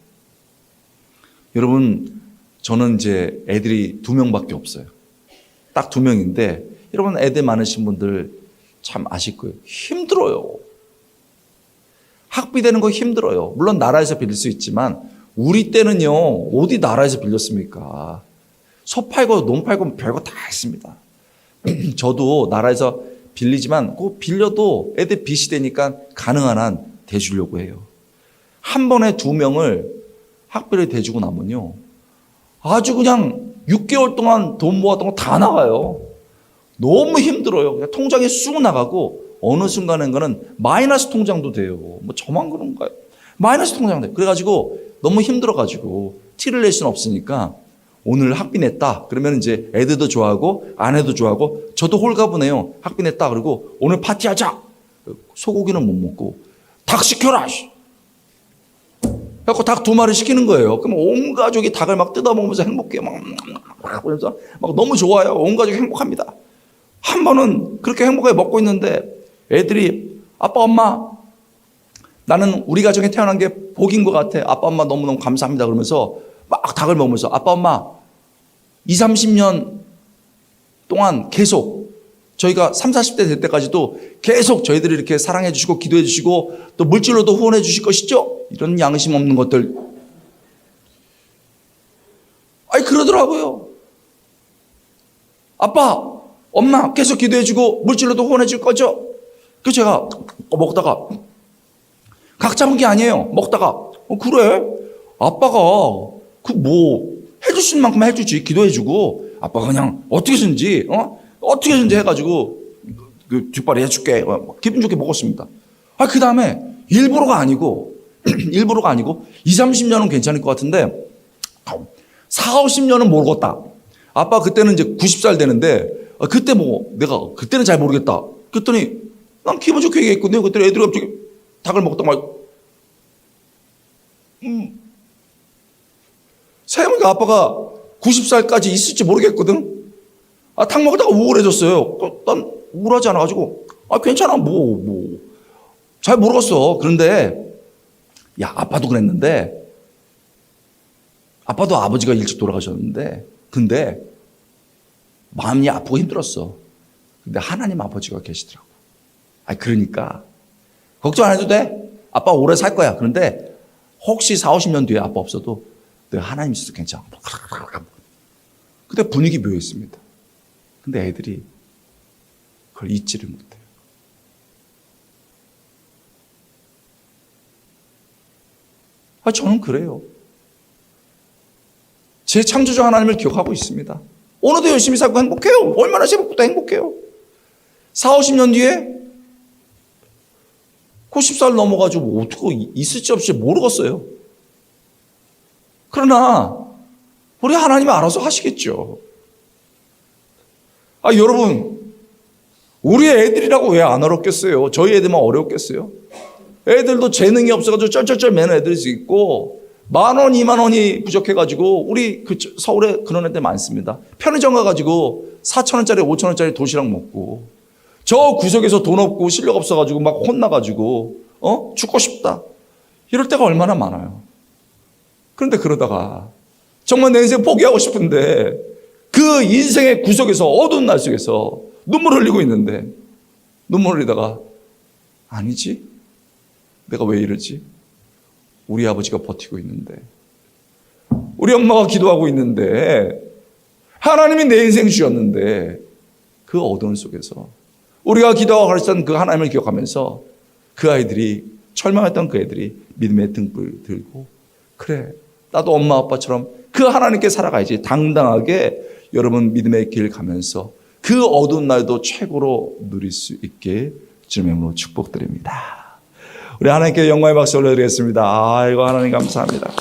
여러분, 저는 이제 애들이 2명밖에 없어요. 딱 2명인데, 여러분 애들 많으신 분들 참 아실 거예요. 힘들어요. 학비 되는 거 힘들어요. 물론 나라에서 빌릴 수 있지만 우리 때는요, 어디 나라에서 빌렸습니까? 소 팔고 논 팔고 별거 다 했습니다. 저도 나라에서 빌리지만 꼭 빌려도 애들 빚이 되니까 가능한 한 대주려고 해요. 한 번에 2명을 학비를 대주고 나면요, 아주 그냥 6개월 동안 돈 모았던 거 다 나가요. 너무 힘들어요. 그냥 통장에 쑥 나가고 어느 순간에는 마이너스 통장도 돼요. 뭐 저만 그런가요? 마이너스 통장 돼요. 그래가지고 너무 힘들어가지고 티를 낼 수는 없으니까 오늘 학비 냈다 그러면 이제 애들도 좋아하고 아내도 좋아하고 저도 홀가분해요. 학비 냈다 그러고 오늘 파티하자. 소고기는 못 먹고 닭 시켜라. 그래서 닭 2마리 시키는 거예요. 그럼 온 가족이 닭을 막 뜯어먹으면서 행복해요. 그러면서 막 너무 좋아요. 온 가족이 행복합니다. 한 번은 그렇게 행복하게 먹고 있는데 애들이, 아빠, 엄마, 나는 우리 가정에 태어난 게 복인 것 같아. 아빠, 엄마 너무너무 감사합니다. 그러면서 막 닭을 먹으면서, 아빠, 엄마 20, 30년 동안 계속 저희가 30, 40대 될 때까지도 계속 저희들이 이렇게 사랑해 주시고 기도해 주시고 또 물질로도 후원해 주실 것이죠? 이런 양심 없는 것들. 아니, 그러더라고요. 아빠, 엄마 계속 기도해 주고 물질로도 후원해 줄 거죠? 그 제가 먹다가 각 잡은 게 아니에요. 먹다가 그래 아빠가 그 뭐 해줄 수 있는 만큼 해주지. 기도해주고 아빠가 그냥 어떻게든지 어떻게든지 해가지고 그 뒷발이 해줄게. 기분 좋게 먹었습니다. 그 다음에 일부러가 아니고 2, 30년은 괜찮을 것 같은데 4, 50년은 모르겠다. 아빠 그때는 이제 90살 되는데 그때 뭐 내가 그때는 잘 모르겠다. 그랬더니 난 기분 좋게 얘기했거든요. 그때 애들이 갑자기 닭을 먹다가 생각해보니까 아빠가 90살까지 있을지 모르겠거든. 닭 먹다가 우울해졌어요. 난 우울하지 않아가지고 괜찮아 잘 모르겠어. 그런데 야 아빠도 그랬는데 아빠도 아버지가 일찍 돌아가셨는데 근데 마음이 아프고 힘들었어. 근데 하나님 아버지가 계시더라고. 그러니까 걱정 안 해도 돼. 아빠 오래 살 거야. 그런데 혹시 4, 50년 뒤에 아빠 없어도 내가 하나님 있어도 괜찮아. 근데 분위기 묘했습니다. 근데 애들이 그걸 잊지를 못해요. 저는 그래요. 제 창조주 하나님을 기억하고 있습니다. 오늘도 열심히 살고 행복해요. 얼마나 제목부터 행복해요. 4, 50년 뒤에 90살 넘어가지고 어떻게 있을지 없을지 모르겠어요. 그러나 우리 하나님이 알아서 하시겠죠. 여러분 우리 애들이라고 왜 안 어렵겠어요? 저희 애들만 어렵겠어요? 애들도 재능이 없어가지고 쩔쩔쩔 매는 애들이 있고 10,000원, 20,000원이 부족해가지고 우리 서울에 그런 애들 많습니다. 편의점 가가지고 4,000원짜리, 5,000원짜리 도시락 먹고 저 구석에서 돈 없고 실력 없어가지고 막 혼나가지고 죽고 싶다. 이럴 때가 얼마나 많아요. 그런데 그러다가 정말 내 인생 포기하고 싶은데 그 인생의 구석에서 어두운 날 속에서 눈물 흘리고 있는데 눈물 흘리다가 아니지? 내가 왜 이러지? 우리 아버지가 버티고 있는데 우리 엄마가 기도하고 있는데 하나님이 내 인생 주셨는데 그 어두운 속에서 우리가 기도하고 가르쳤던 그 하나님을 기억하면서 그 아이들이 절망했던 그 애들이 믿음의 등불을 들고 그래 나도 엄마 아빠처럼 그 하나님께 살아가야지 당당하게 여러분 믿음의 길 가면서 그 어두운 날도 최고로 누릴 수 있게 주님의 이름으로 축복드립니다. 우리 하나님께 영광의 박수 올려드리겠습니다. 아이고 하나님 감사합니다.